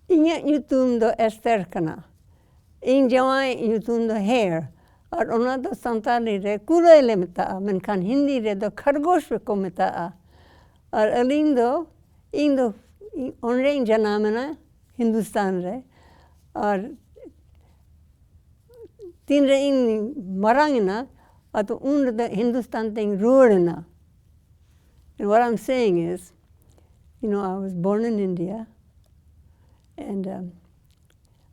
Inya nyutum do Esther kana. In jawai nyutum do Hare. Ar ona do Santali re kulai le meta'a. Menkan Hindi re do khargosh ko meta'a. Ar aling do onre in janamana Hindustan re. Ar tin re in marangina ato un the Hindustan thing ruorina. And what I'm saying is, I was born in India, and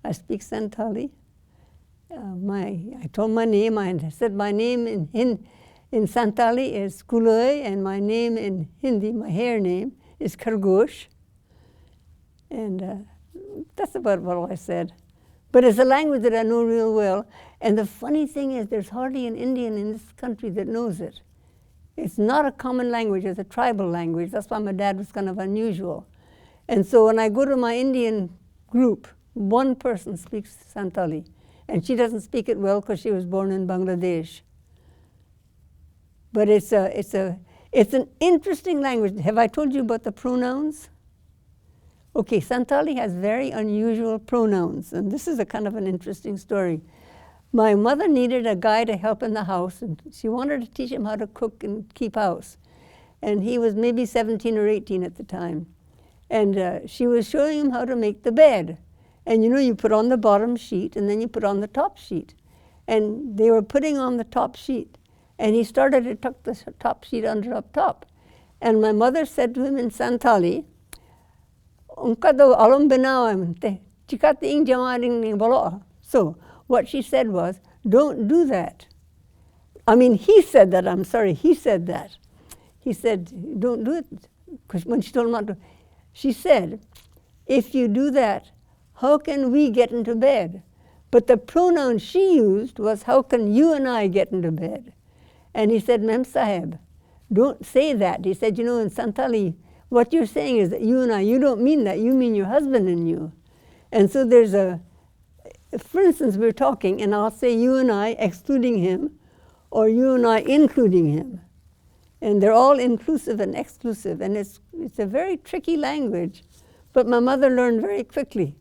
I speak Santali. I told my name. I said my name in Santali is Kuloi, and my name in Hindi, my hair name, is Khargosh. And that's about what I said. But it's a language that I know real well. And the funny thing is, there's hardly an Indian in this country that knows it. It's not a common language, it's a tribal language. That's why my dad was kind of unusual. And so when I go to my Indian group, one person speaks Santali. And she doesn't speak it well because she was born in Bangladesh. But it's an interesting language. Have I told you about the pronouns? Okay, Santali has very unusual pronouns, and this is a kind of an interesting story. My mother needed a guy to help in the house, and she wanted to teach him how to cook and keep house. And he was maybe 17 or 18 at the time. And she was showing him how to make the bed. And you put on the bottom sheet, and then you put on the top sheet. And they were putting on the top sheet. And he started to tuck the top sheet under up top. And my mother said to him in Santali, so what she said was, don't do that. I mean, he said that, I'm sorry, he said that. He said, don't do it. Because when she told him not to, she said, if you do that, how can we get into bed? But the pronoun she used was, how can you and I get into bed? And he said, Mem Sahib, don't say that. He said, in Santali, what you're saying is that you and I, you don't mean that, you mean your husband and you. And so there's for instance, we're talking, and I'll say you and I excluding him, or you and I including him. And they're all inclusive and exclusive, and it's a very tricky language. But my mother learned very quickly.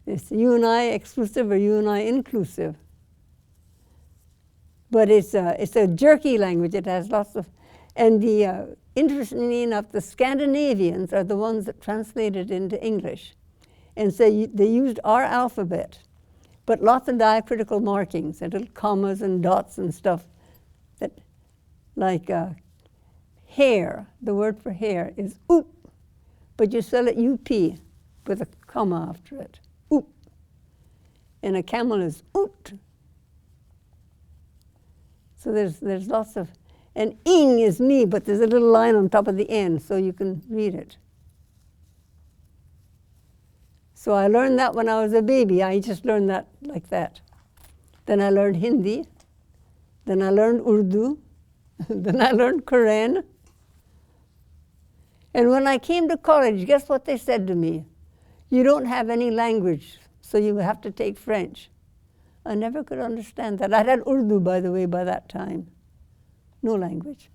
It's you and I exclusive or you and I inclusive. But it's a jerky language. It has lots of, and interestingly enough, the Scandinavians are the ones that translated into English. And so they used our alphabet, but lots of diacritical markings and little commas and dots and stuff. That, like hair, the word for hair is oop, but you spell it UP with a comma after it, oop. And a camel is oot. So there's lots of, and ing is me, but there's a little line on top of the N so you can read it. So I learned that when I was a baby. I just learned that like that. Then I learned Hindi. Then I learned Urdu. Then I learned Quran. And when I came to college, guess what they said to me? You don't have any language, so you have to take French. I never could understand that. I had Urdu, by the way, by that time. No language.